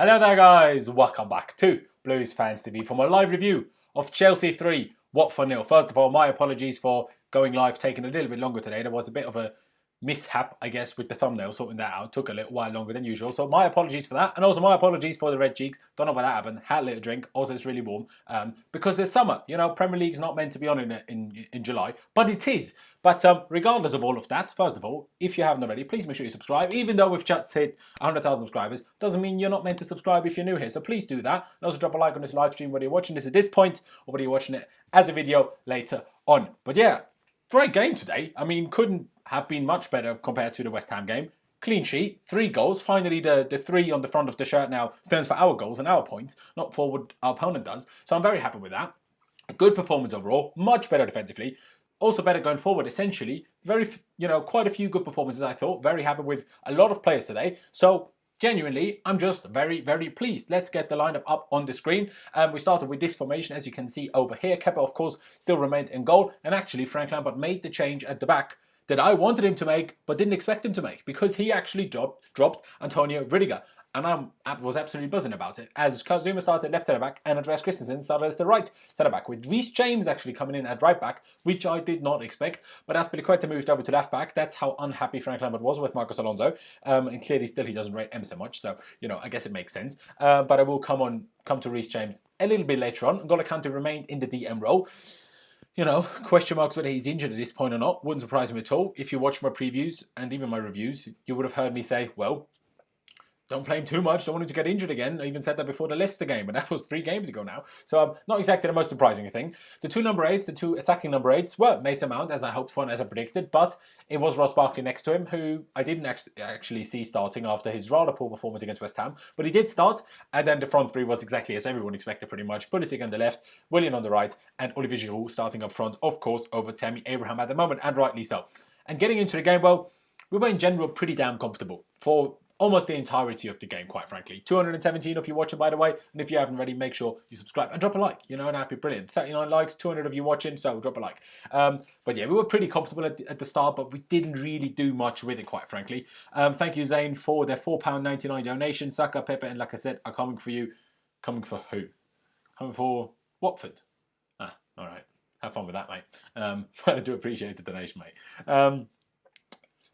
Hello there guys, welcome back to Blues Fans TV for my live review of Chelsea 3, Watford 0. First of all, my apologies for going live taking a little bit longer today. There was a bit of a mishap, I guess, with the thumbnail, sorting that out. Took a little while longer than usual, so my apologies for that. And also my apologies for the red cheeks. Don't know why that happened. Had a little drink. Also, it's really warm because it's summer. You know, Premier League's not meant to be on in July, but it is. But regardless of all of that, first of all, if you haven't already, please make sure you subscribe. Even though we've just hit 100,000 subscribers, doesn't mean you're not meant to subscribe if you're new here. So please do that. And also drop a like on this live stream, whether you're watching this at this point or whether you're watching it as a video later on. But yeah, great game today. I mean, couldn't have been much better compared to the West Ham game. Clean sheet, 3 goals. Finally, the 3 on the front of the shirt now stands for our goals and our points, not for what our opponent does. So I'm very happy with that. A good performance overall, much better defensively. Also better going forward, essentially. Quite a few good performances, I thought. Very happy with a lot of players today. So, genuinely, I'm just very, very pleased. Let's get the lineup up on the screen. We started with this formation, as you can see over here. Kepa, of course, still remained in goal. And actually, Frank Lampard made the change at the back that I wanted him to make, but didn't expect him to make. Because he actually dropped Antonio Rudiger. And I was absolutely buzzing about it, as Zouma started left centre-back and Andreas Christensen started as the right centre-back, with Reece James actually coming in at right-back, which I did not expect. But as Pulisic moved over to left-back, that's how unhappy Frank Lampard was with Marcos Alonso. And clearly still he doesn't rate him so much, so, I guess it makes sense. But I will come to Reece James a little bit later on. N'Golo Kante remained in the DM role. Question marks whether he's injured at this point or not. Wouldn't surprise me at all. If you watch my previews and even my reviews, you would have heard me say, well, don't play him too much. Don't want him to get injured again. I even said that before the Leicester game, and that was 3 games ago now. So not exactly the most surprising thing. The 2 number 8s, the 2 attacking number 8s, were Mason Mount, as I hoped for and as I predicted, but it was Ross Barkley next to him, who I didn't actually see starting after his rather poor performance against West Ham, but he did start, and then the front 3 was exactly as everyone expected pretty much. Pulisic on the left, Willian on the right, and Olivier Giroud starting up front, of course, over Tammy Abraham at the moment, and rightly so. And getting into the game, well, we were in general pretty damn comfortable for almost the entirety of the game, quite frankly. 217 if you're watching, by the way. And if you haven't already, make sure you subscribe and drop a like. And that'd be brilliant. 39 likes, 200 of you watching, so drop a like. But yeah, we were pretty comfortable at the start, but we didn't really do much with it, quite frankly. Thank you, Zane, for their £4.99 donation. Saka, Pepe, and like I said, are coming for you. Coming for who? Coming for Watford. All right. Have fun with that, mate. But I do appreciate the donation, mate.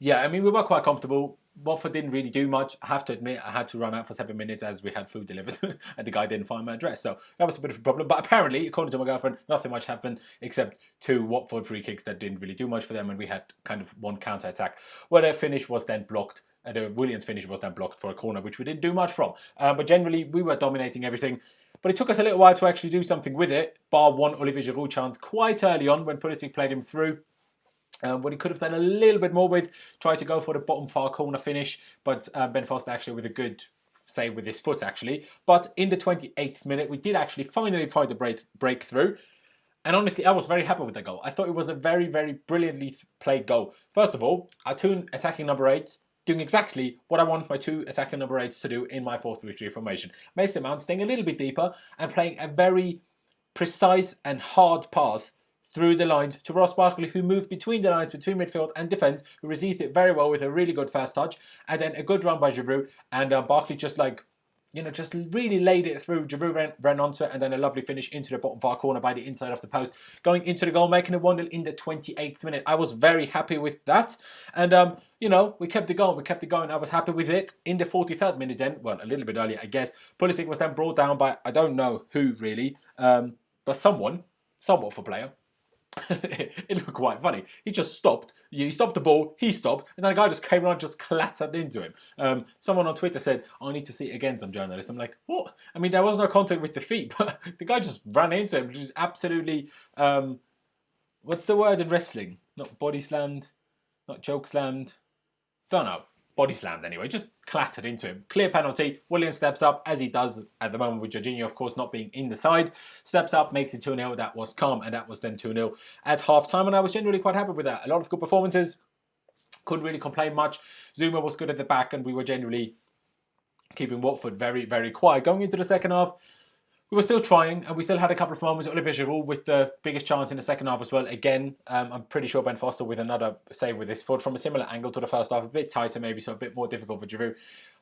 Yeah, I mean, we were quite comfortable. Watford didn't really do much. I have to admit, I had to run out for 7 minutes as we had food delivered and the guy didn't find my address. So that was a bit of a problem. But apparently, according to my girlfriend, nothing much happened except 2 Watford free kicks that didn't really do much for them. And we had kind of 1 counter-attack where their finish was then blocked. The Willian's finish was then blocked for a corner, which we didn't do much from. But generally, we were dominating everything. But it took us a little while to actually do something with it, bar 1 Olivier Giroud chance quite early on when Pulisic played him through. What he could have done a little bit more with, tried to go for the bottom far corner finish, but Ben Foster actually with a good save with his foot actually. But in the 28th minute, we did actually finally find the breakthrough. And honestly, I was very happy with the goal. I thought it was a very, very brilliantly played goal. First of all, our 2 attacking number 8s doing exactly what I want my 2 attacking number 8s to do in my 4-3-3 formation. Mason Mount staying a little bit deeper and playing a very precise and hard pass through the lines to Ross Barkley, who moved between the lines, between midfield and defence, who received it very well with a really good fast touch, and then a good run by Giroud, and Barkley just just really laid it through. Giroud ran onto it, and then a lovely finish into the bottom far corner by the inside of the post, going into the goal, making it 1-0 in the 28th minute. I was very happy with that, and we kept it going, I was happy with it. In the 43rd minute then, well, a little bit earlier, I guess, Pulisic was then brought down by, I don't know who really, but someone, somewhat for player. It looked quite funny. He just stopped. He stopped the ball. He stopped, and then a guy just came around, and just clattered into him. Someone on Twitter said, "I need to see it again." Some journalist. I'm like, what? I mean, there was no contact with the feet, but the guy just ran into him. Just absolutely. What's the word in wrestling? Not body slammed, not choke slammed. Don't know. Body slammed anyway, just clattered into him. Clear penalty. Willian steps up, as he does at the moment with Jorginho, of course, not being in the side. Steps up, makes it 2-0. That was calm, and that was then 2-0 at half-time, and I was generally quite happy with that. A lot of good performances. Couldn't really complain much. Zouma was good at the back, and we were generally keeping Watford very, very quiet. Going into the second half, we were still trying, and we still had a couple of moments. Olivier Giroud with the biggest chance in the second half as well. Again, I'm pretty sure Ben Foster with another save with his foot from a similar angle to the first half. A bit tighter maybe, so a bit more difficult for Giroud.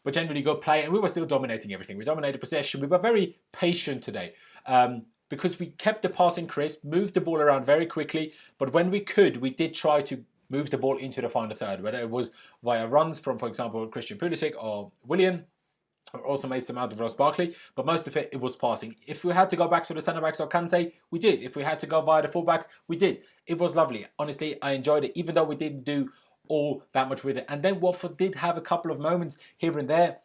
But generally good play, and we were still dominating everything. We dominated possession. We were very patient today. Because we kept the passing crisp, moved the ball around very quickly. But when we could, we did try to move the ball into the final third, whether it was via runs from, for example, Christian Pulisic or Willian, or also made some out of Ross Barkley, but most of it was passing. If we had to go back to the centre-backs or Kante, we did. If we had to go via the full-backs, we did. It was lovely. Honestly, I enjoyed it, even though we didn't do all that much with it. And then Watford did have a couple of moments here and there.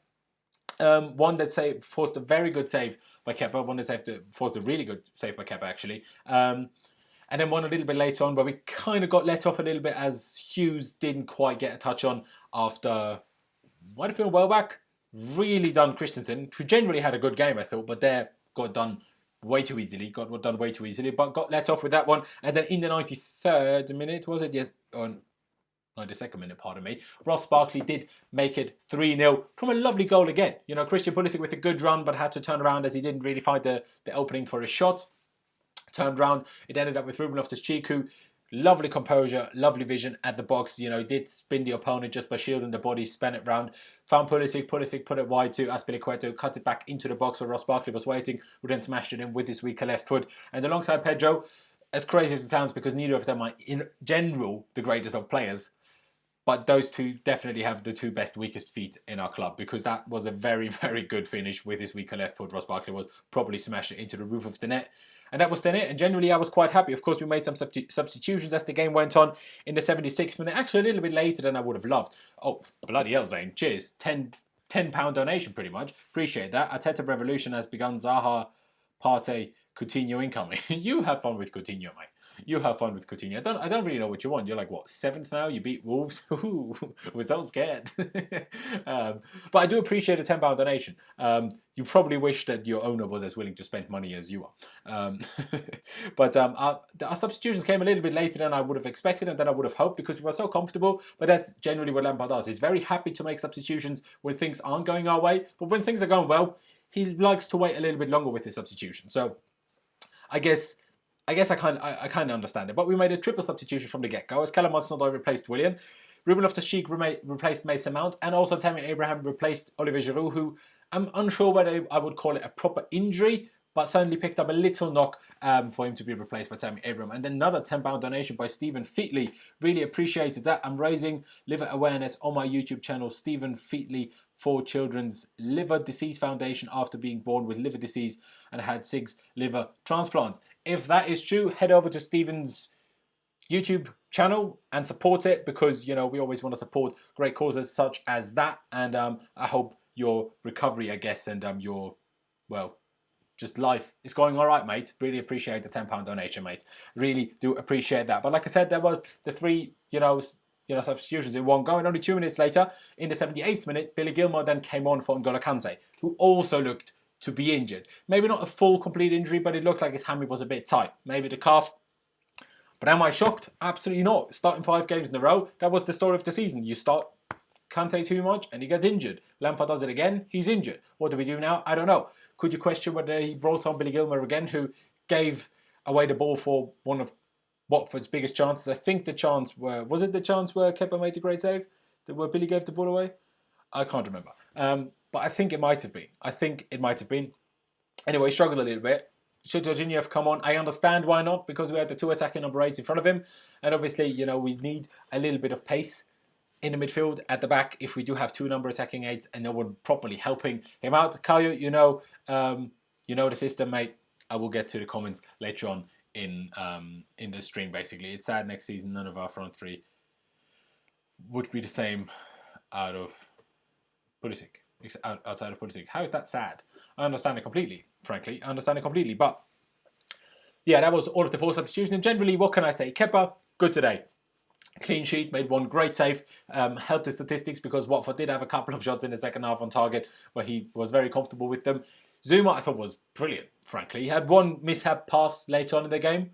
One that forced a very good save by Kepa, one that forced a really good save by Kepa, actually. And then one a little bit later on where we kind of got let off a little bit as Hughes didn't quite get a touch on after, might have been a well back. Really done Christensen, who generally had a good game, I thought, but there got done way too easily. But got let off with that one. And then in the 93rd minute, was it? Yes, on 92nd minute, pardon me. Ross Barkley did make it 3-0 from a lovely goal again. You know, Christian Pulisic with a good run, but had to turn around as he didn't really find the opening for a shot. Turned around. It ended up with Ruben Loftus-Cheek, who lovely composure, lovely vision at the box. You know, did spin the opponent just by shielding the body, spin it round. Found Pulisic put it wide to Azpilicueta, cut it back into the box where Ross Barkley was waiting, who then smashed it in with his weaker left foot. And alongside Pedro, as crazy as it sounds, because neither of them are in general the greatest of players, but those two definitely have the two best weakest feet in our club, because that was a very, very good finish with his weaker left foot. Ross Barkley was probably smashed it into the roof of the net. And that was then it. And generally, I was quite happy. Of course, we made some substitutions as the game went on in the 76th minute. Actually, a little bit later than I would have loved. Oh, bloody hell, Zane. Cheers. £10 donation, pretty much. Appreciate that. Arteta Revolution has begun. Zaha, Partey, Coutinho incoming. You have fun with Coutinho, mate. You have fun with Coutinho. I don't really know what you want. You're like, what, 7th now? You beat Wolves? Ooh, we're so scared. But I do appreciate a £10 donation. You probably wish that your owner was as willing to spend money as you are. But our substitutions came a little bit later than I would have expected and than I would have hoped, because we were so comfortable. But that's generally what Lampard does. He's very happy to make substitutions when things aren't going our way. But when things are going well, he likes to wait a little bit longer with his substitution. So I guess I kind of understand it. But we made a triple substitution from the get-go, as Callum Hudson-Odoi replaced Willian, Ruben Loftus-Cheek replaced Mason Mount, and also Tammy Abraham replaced Olivier Giroud, who I'm unsure whether I would call it a proper injury, but certainly picked up a little knock for him to be replaced by Tammy Abraham. And then another £10 donation by Stephen Featley. Really appreciated that. I'm raising liver awareness on my YouTube channel, Stephen Featley for Children's Liver Disease Foundation, after being born with liver disease and had 6 liver transplants. If that is true, head over to Stephen's YouTube channel and support it, because, you know, we always want to support great causes such as that. And I hope your recovery, I guess, and your, well, just life is going all right, mate. Really appreciate the £10 donation, mate. Really do appreciate that. But like I said, there was the 3, substitutions in one go. And only 2 minutes later, in the 78th minute, Billy Gilmour then came on for N'Golo Kante, who also looked to be injured. Maybe not a full, complete injury, but it looked like his hammy was a bit tight. Maybe the calf. But am I shocked? Absolutely not. Starting 5 games in a row, that was the story of the season. You start Kante too much and he gets injured. Lampard does it again, he's injured. What do we do now? I don't know. Could you question whether he brought on Billy Gilmour again, who gave away the ball for one of Watford's biggest chances? I think the chance where, was it the chance where Kepa made a great save? Where Billy gave the ball away? I can't remember. But I think it might have been. Anyway, he struggled a little bit. Should Jorginho have come on? I understand why not, because we had the 2 attacking number 8s in front of him. And obviously, you know, we need a little bit of pace in the midfield at the back if we do have 2 number attacking 8s and no one properly helping him out. Caio, you know the system, mate. I will get to the comments later on in the stream, basically. It's sad next season none of our front 3 would be the same out of Pulisic. Outside of Pulisic. How is that sad? I understand it completely, frankly. I understand it completely. But yeah, that was all of the 4 substitutions. And generally, what can I say? Kepa, good today. Clean sheet, made 1 great save. Helped the statistics because Watford did have a couple of shots in the second half on target where he was very comfortable with them. Zuma, I thought, was brilliant, frankly. He had 1 mishap pass later on in the game.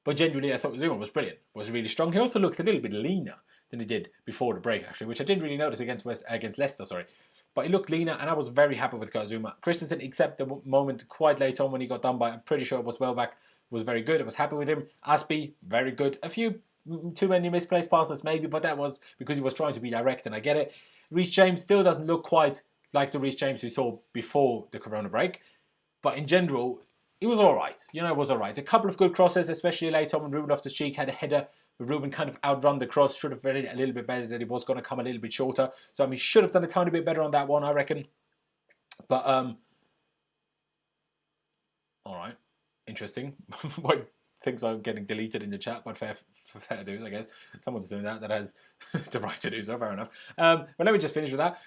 But genuinely, I thought Zuma was brilliant. Was really strong. He also looked a little bit leaner than he did before the break, actually, which I didn't really notice against Leicester, sorry. But he looked leaner, and I was very happy with Zuma. Christensen, except the moment quite late on when he got done by, I'm pretty sure it was Welbeck, was very good. I was happy with him. Aspie, very good. A few too many misplaced passes maybe, but that was because he was trying to be direct, and I get it. Reece James still doesn't look quite like the Reece James we saw before the Corona break. But in general, it was all right. You know, it was all right. A couple of good crosses, especially late on when Ruben Loftus-Cheek had a header. Ruben kind of outrun the cross, should have read it a little bit better, that he was going to come a little bit shorter. So, I mean, should have done a tiny bit better on that one, I reckon. But, all right. Interesting. Why things are getting deleted in the chat, but fair dues, I guess. Someone's doing that has the right to do so, fair enough. But let me just finish with that.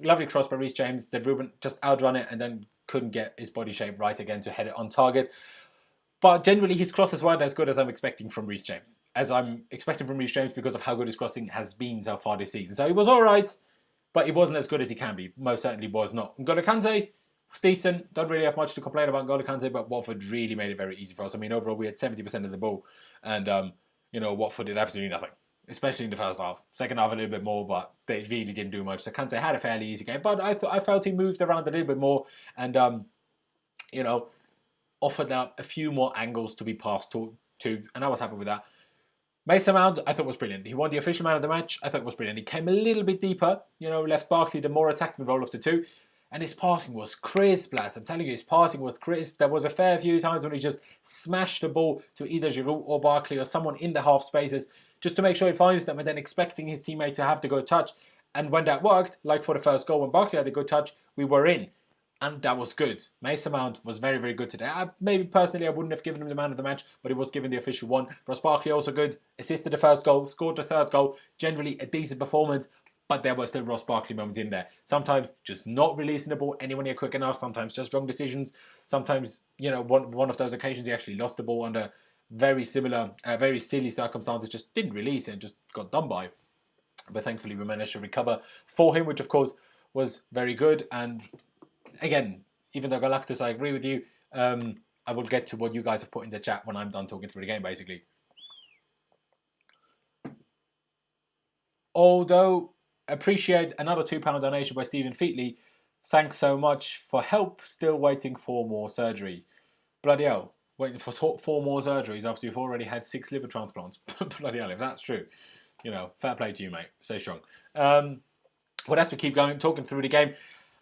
Lovely cross by Reece James. Did Ruben just outrun it and then couldn't get his body shape right again to head it on target. But generally, his crosses weren't as good as I'm expecting from Reece James. As I'm expecting from Reece James because of how good his crossing has been so far this season. So he was all right, but he wasn't as good as he can be. Most certainly was not. N'Golo Kante was decent. Don't really have much to complain about N'Golo Kante, but Watford really made it very easy for us. I mean, overall, we had 70% of the ball, and you know, Watford did absolutely nothing, especially in the first half. Second half a little bit more, but they really didn't do much. So Kante had a fairly easy game, but I felt he moved around a little bit more, and you know, offered up a few more angles to be passed to, and I was happy with that. Mason Mount, I thought was brilliant. He won the official man of the match. I thought it was brilliant. He came a little bit deeper, you know, left Barkley the more attacking role of the two. And his passing was crisp, lads. I'm telling you, his passing was crisp. There was a fair few times when he just smashed the ball to either Giroud or Barkley or someone in the half spaces just to make sure he finds them and then expecting his teammate to have the good touch. And when that worked, like for the first goal, when Barkley had a good touch, we were in. And that was good. Mason Mount was very, very good today. Maybe personally I wouldn't have given him the man of the match, but he was given the official one. Ross Barkley also good. Assisted the first goal, scored the third goal. Generally a decent performance, but there was still Ross Barkley moments in there. Sometimes just not releasing the ball anywhere near quick enough. Sometimes just wrong decisions. Sometimes, you know, one of those occasions he actually lost the ball under very similar, very silly circumstances. Just didn't release it and just got done by. But thankfully we managed to recover for him, which of course was very good. And again, even though Galactus, I agree with you, I will get to what you guys have put in the chat when I'm done talking through the game, basically. Although, appreciate another £2 donation by Stephen Featley. Thanks so much for help. Still waiting for more surgery. Bloody hell. Waiting for 4 more surgeries after you've already had 6 liver transplants. Bloody hell, if that's true. You know, fair play to you, mate. Stay strong. Well, as we keep going, talking through the game,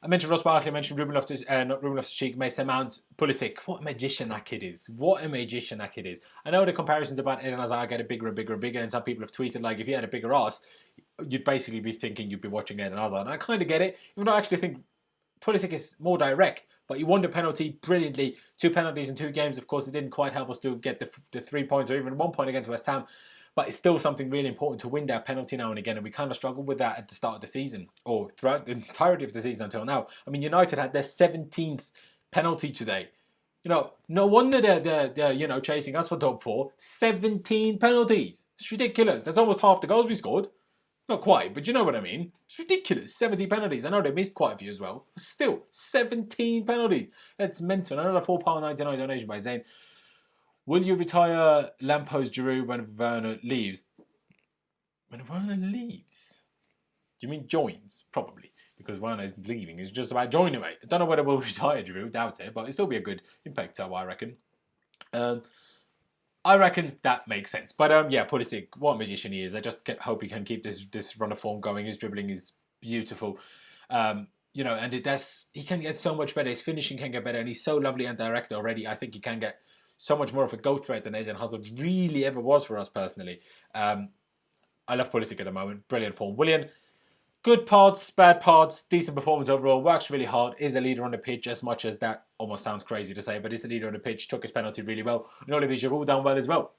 I mentioned Ross Barkley, I mentioned Ruben Loftus-Cheek, Mason Mount, Pulisic. What a magician that kid is. What a magician that kid is. I know the comparisons about Eden Hazard get bigger and bigger and bigger, and some people have tweeted, like, if he had a bigger ass, you'd basically be thinking you'd be watching Eden Hazard. And I kind of get it, even though I actually think Pulisic is more direct, but he won the penalty brilliantly. 2 penalties in 2 games. Of course, it didn't quite help us to get the 3 points or even 1 point against West Ham. But it's still something really important to win that penalty now and again. And we kind of struggled with that at the start of the season, or throughout the entirety of the season until now. I mean, United had their 17th penalty today. You know, no wonder they're you know, chasing us for top 4. 17 penalties. It's ridiculous. That's almost half the goals we scored. Not quite, but you know what I mean. It's ridiculous. 70 penalties. I know they missed quite a few as well. But still, 17 penalties. That's mental. Another £4.99 donation by Zane. Will you retire Lampard's Giroud when Werner leaves? When Werner leaves? Do you mean joins? Probably. Because Werner is leaving. It's just about joining, mate. I don't know whether we'll retire Giroud. Doubt it. But it'll still be a good impact, so I reckon. I reckon that makes sense. But yeah, Pulisic, what a magician he is. I just hope he can keep this run of form going. His dribbling is beautiful. You know, and he can get so much better. His finishing can get better. And he's so lovely and direct already. I think he can get so much more of a goal threat than Eden Hazard really ever was for us personally. I love Pulisic at the moment. Brilliant form. Willian, good parts, bad parts, decent performance overall. Works really hard. Is a leader on the pitch, as much as that almost sounds crazy to say, but is the leader on the pitch. Took his penalty really well. And Olivier Giroud done well as well.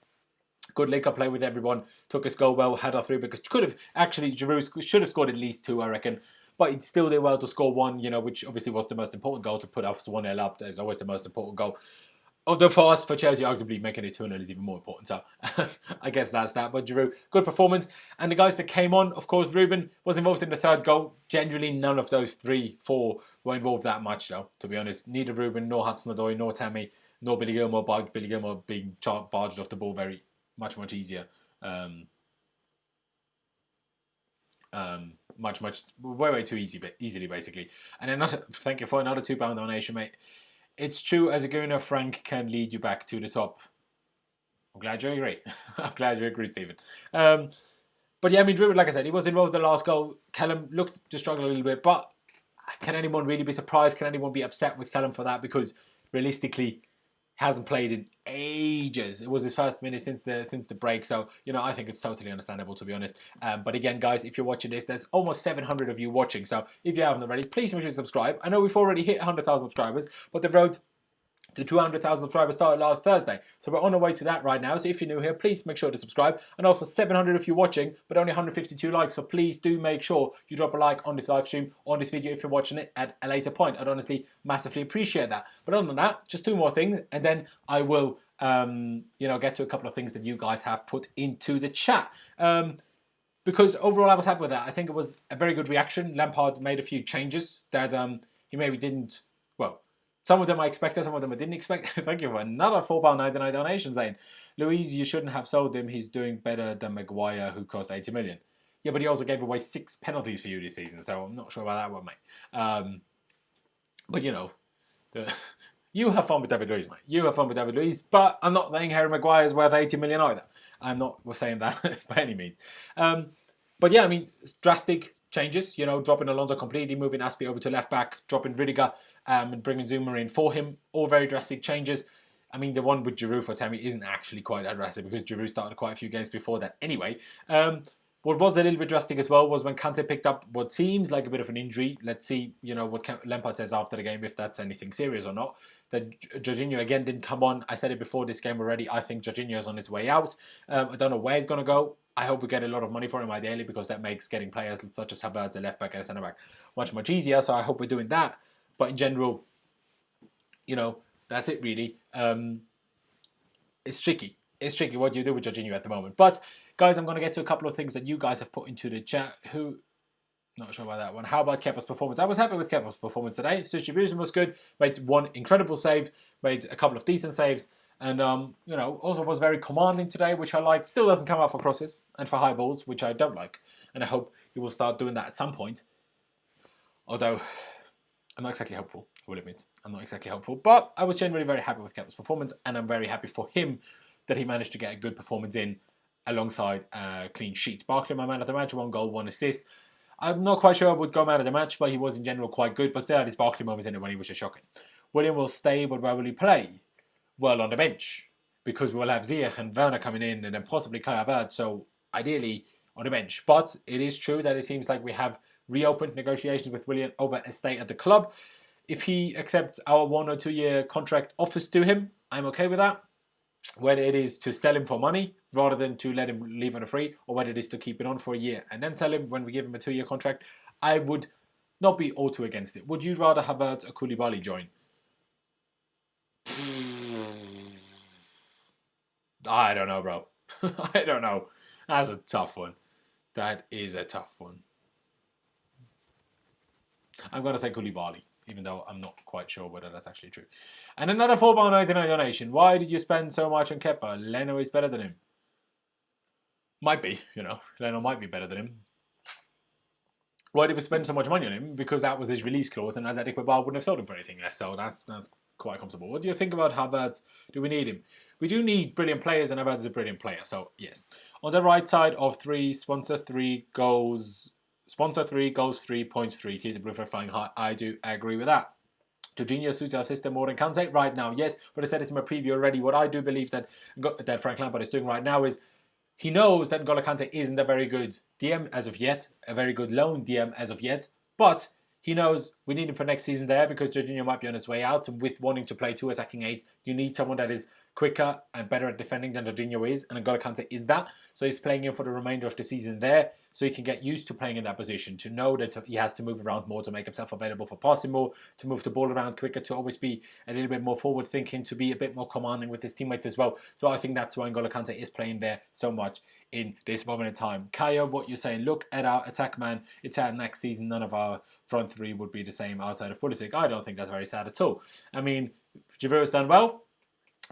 Good link-up play with everyone. Took his goal well. Had our 3 because could have actually Giroud should have scored at least 2, I reckon. But he still did well to score 1. You know, which obviously was the most important goal to put us 1-0 up. That is always the most important goal. Although for us, for Chelsea, arguably making it 2-0 is even more important. So I guess that's that. But Giroud, good performance. And the guys that came on, of course, Ruben was involved in the 3rd goal. Generally, none of those 3, 4 were involved that much, though, to be honest. Neither Ruben, nor Hudson-Odoi, nor Tammy. no Billy Gilmore, Billy Gilmore being barged off the ball much easier. Way too easily basically. And another, thank you for another £2 donation, mate. It's true, as a Gooner, Frank can lead you back to the top. I'm glad you agree. I'm glad you agree, Stephen. But yeah, I mean, Drew, like I said, he was involved in the last goal. Callum looked to struggle a little bit, but can anyone really be surprised? Can anyone be upset with Callum for that? Because realistically, hasn't played in ages. It was his first minute since the break. So, I think it's totally understandable, to be honest. But again, guys, if you're watching this, there's almost 700 of you watching. So if you haven't already, please make sure to subscribe. I know we've already hit 100,000 subscribers, but the road to 200,000 subscribers started last Thursday. So we're on our way to that right now. So if you're new here, please make sure to subscribe. And also 700 if you're watching, but only 152 likes. So please do make sure you drop a like on this live stream, on this video if you're watching it at a later point. I'd honestly massively appreciate that. But other than that, just 2 more things. And then I will, get to a couple of things that you guys have put into the chat. Because overall I was happy with that. I think it was a very good reaction. Lampard made a few changes that he maybe didn't, some of them I expected, some of them I didn't expect. Thank you for another £4.99 donation saying, Louise, you shouldn't have sold him. He's doing better than Maguire, who cost 80 million. Yeah, but he also gave away 6 penalties for you this season, so I'm not sure about that one, mate. But you have fun with David Luiz, mate. You have fun with David Luiz, but I'm not saying Harry Maguire is worth 80 million either. I'm not saying that by any means. But yeah, I mean, drastic changes, dropping Alonso completely, moving Aspie over to left back, dropping Ridiger, and bringing Zuma in for him. All very drastic changes. I mean, the one with Giroud for Tammy isn't actually quite that drastic because Giroud started quite a few games before that anyway. What was a little bit drastic as well was when Kante picked up what seems like a bit of an injury. Let's see, what Lampard says after the game, if that's anything serious or not. That Jorginho again didn't come on. I said it before this game already. I think Jorginho is on his way out. I don't know where he's going to go. I hope we get a lot of money for him ideally because that makes getting players such as Havertz, a left back and a centre back, much easier. So I hope we're doing that. But in general, that's it really. It's tricky. It's tricky what do you do with Jorginho at the moment. But guys, I'm going to get to a couple of things that you guys have put into the chat. Not sure about that one. How about Kepa's performance? I was happy with Kepa's performance today. Distribution was good. Made 1 incredible save. Made a couple of decent saves. And, also was very commanding today, which I like. Still doesn't come out for crosses and for high balls, which I don't like. And I hope he will start doing that at some point. Although, I'm not exactly hopeful, I will admit. I'm not exactly hopeful. But I was generally very happy with Kepa's performance. And I'm very happy for him that he managed to get a good performance in alongside a clean sheet. Barkley, my man of the match, 1 goal, 1 assist. I'm not quite sure I would go man of the match, but he was in general quite good. But still had his Barkley moments in it when he was just shocking. Willian will stay, but where will he play? Well, on the bench. Because we will have Ziyech and Werner coming in and then possibly Kai Havertz. So ideally on the bench. But it is true that it seems like we have reopened negotiations with Willian over a stay at the club. If he accepts our 1 or 2 year contract offers to him, I'm okay with that. Whether it is to sell him for money rather than to let him leave on a free, or whether it is to keep it on for a year and then sell him when we give him a 2 year contract, I would not be all too against it. Would you rather Havertz or Koulibaly join? I don't know, bro. I don't know. That's a tough one. That is a tough one. I'm going to say Koulibaly, even though I'm not quite sure whether that's actually true. And another £4.99 donation. Why did you spend so much on Kepa? Leno is better than him. Might be, Leno might be better than him. Why did we spend so much money on him? Because that was his release clause and Athletic Bilbao wouldn't have sold him for anything less. So that's quite comfortable. What do you think about Havertz? Do we need him? We do need brilliant players, and Havertz is a brilliant player. So, yes. On the right side of 3, sponsor 3 goals 3, points 3. Keep the blue flag flying high. I do agree with that. Jorginho suits our system more than Kante right now. Yes, but I said this in my preview already. What I do believe that Frank Lampard is doing right now is he knows that N'Golo Kante isn't a very good DM as of yet, a very good loan DM as of yet, but he knows we need him for next season there because Jorginho might be on his way out, and with wanting to play 2 attacking 8, you need someone that is quicker and better at defending than Jorginho is, and N'Golo Kante is that. So he's playing him for the remainder of the season there, so he can get used to playing in that position, to know that he has to move around more, to make himself available for passing more, to move the ball around quicker, to always be a little bit more forward thinking, to be a bit more commanding with his teammates as well. So I think that's why N'Golo Kante is playing there so much in this moment in time. Kaya, what you're saying, look at our attack man. It's out next season. None of our front 3 would be the same outside of Pulisic. I don't think that's very sad at all. I mean, Giroud has done well.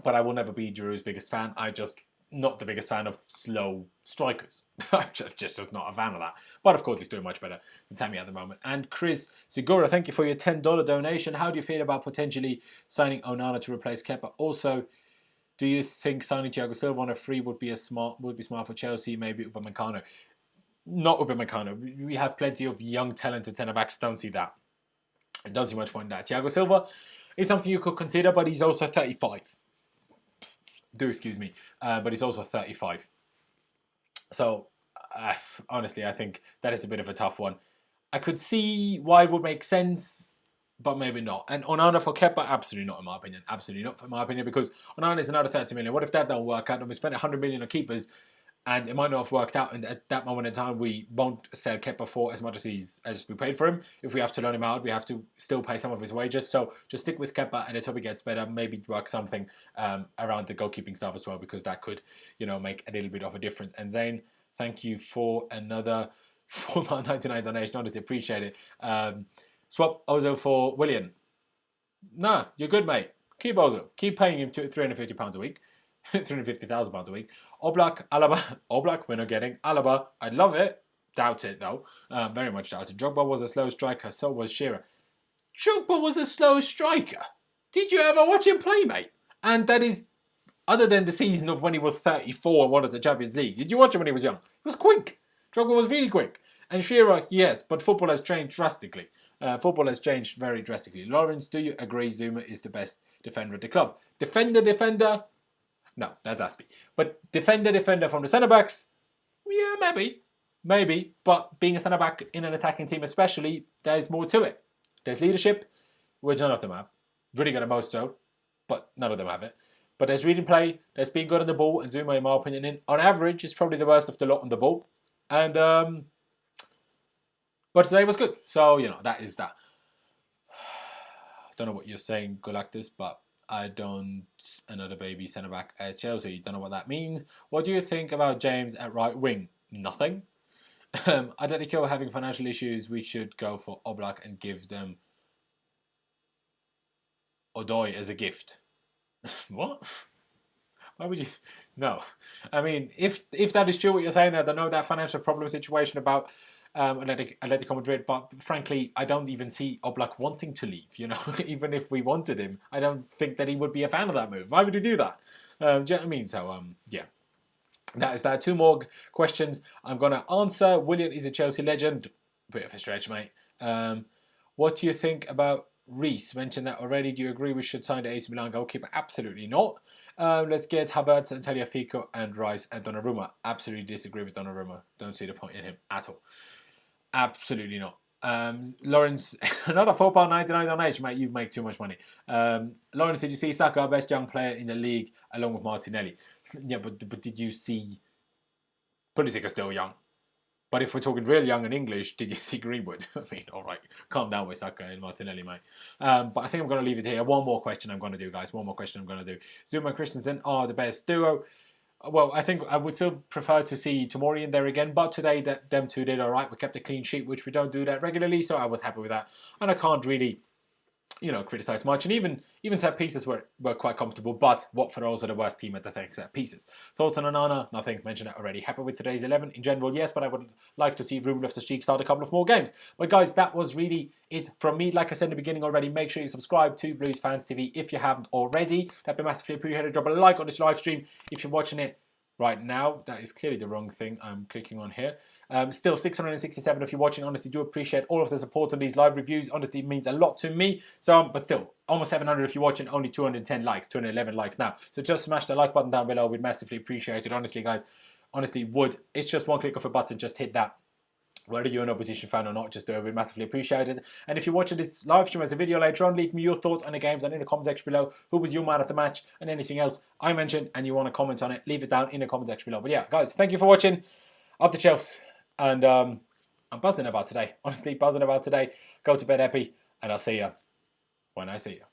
But I will never be Giroud's biggest fan. I just not the biggest fan of slow strikers. I'm just not a fan of that. But of course, he's doing much better than Tammy at the moment. And Chris Segura, thank you for your $10 donation. How do you feel about potentially signing Onana to replace Kepa? Also, do you think signing Thiago Silva on a free would be smart for Chelsea? Maybe Upamecano. Not Upamecano. We have plenty of young, talented centre backs. Don't see that. I don't see much point in that. Thiago Silva is something you could consider, but he's also 35. Excuse me, but he's also 35. So, honestly, I think that is a bit of a tough one. I could see why it would make sense, but maybe not. And Onana for Kepa, absolutely not in my opinion. Absolutely not in my opinion, because Onana is another 30 million. What if that don't work out and we spend 100 million on keepers and it might not have worked out, and at that moment in time we won't sell Kepa for as much as we paid for him. If we have to loan him out, we have to still pay some of his wages. So just stick with Kepa and let's hope he gets better. Maybe work something around the goalkeeping stuff as well, because that could, make a little bit of a difference. And Zane, thank you for another £4.99 donation. Honestly, appreciate it. Swap Ozil for Willian. Nah, you're good, mate. Keep Ozil. Keep paying him £350 a week. £350,000 a week. Oblak, Alaba. Oblak, we're not getting. Alaba, I love it. Doubt it, though. Very much doubt it. Drogba was a slow striker, so was Shearer. Drogba was a slow striker? Did you ever watch him play, mate? And that is, other than the season of when he was 34 and won us the Champions League, did you watch him when he was young? He was quick. Drogba was really quick. And Shearer, yes, but football has changed drastically. Football has changed very drastically. Lawrence, do you agree Zuma is the best defender at the club? Defender? No, that's Aspie. But defender from the centre-backs? Yeah, maybe. But being a centre-back in an attacking team especially, there's more to it. There's leadership, which none of them have. Really good at most so, but none of them have it. But there's reading play, there's being good on the ball, and Zuma, in my opinion, on average, is probably the worst of the lot on the ball. And, but today was good. So, that is that. Don't know what you're saying, Galactus, but I don't. Another baby centre-back at Chelsea. Don't know what that means. What do you think about James at right wing? Nothing. Atletico having financial issues. We should go for Oblak and give them Odoi as a gift. What? Why would you? No. I mean, if that is true what you're saying, I don't know that financial problem situation about Atletico Madrid, but frankly, I don't even see Oblak wanting to leave, even if we wanted him. I don't think that he would be a fan of that move. Why would he do that? Do you know what I mean? So, yeah. That is that. 2 more questions I'm going to answer. Willian is a Chelsea legend. Bit of a stretch, mate. What do you think about Reece? Mentioned that already. Do you agree we should sign the AC Milan goalkeeper? Absolutely not. Let's get Havertz and Tagliafico and Rice and Donnarumma. Absolutely disagree with Donnarumma. Don't see the point in him at all. Absolutely not. Lawrence, another £4.99 donation, mate. You make too much money. Lawrence, did you see Saka, best young player in the league, along with Martinelli? Yeah, but did you see Pulisic is still young? But if we're talking real young in English, did you see Greenwood? I mean, all right, calm down with Saka and Martinelli, mate. But I think I'm going to leave it here. One more question I'm going to do, guys. One more question I'm going to do. Zuma and Christensen are the best duo. Well, I think I would still prefer to see Tomori in there again, but today them two did all right. We kept a clean sheet, which we don't do that regularly, so I was happy with that. And I can't really, criticise much. And even set pieces were quite comfortable, but Watford are also the worst team at the set pieces. Thoughts on Onana? Nothing, mentioned it already. Happy with today's 11 in general, yes, but I would like to see Ruben Loftus-Cheek start a couple of more games. But guys, that was really it from me. Like I said in the beginning already, make sure you subscribe to Blues Fans TV if you haven't already. That'd be massively appreciated. Drop a like on this live stream if you're watching it right now. That is clearly the wrong thing I'm clicking on here. Still 667 if you're watching. Honestly, do appreciate all of the support on these live reviews. Honestly, it means a lot to me. So, but still, almost 700 if you're watching. Only 210 likes, 211 likes now. So just smash the like button down below. We'd massively appreciate it. Honestly, guys, would. It's just one click of a button. Just hit that. Whether you're an opposition fan or not, just do it. We'd massively appreciate it. And if you're watching this live stream as a video later on, leave me your thoughts on the games and in the comment section below. Who was your man of the match and anything else I mentioned and you want to comment on it, leave it down in the comment section below. But yeah, guys, thank you for watching. Up to Chelsea. And I'm buzzing about today. Honestly, buzzing about today. Go to bed happy. And I'll see you when I see you.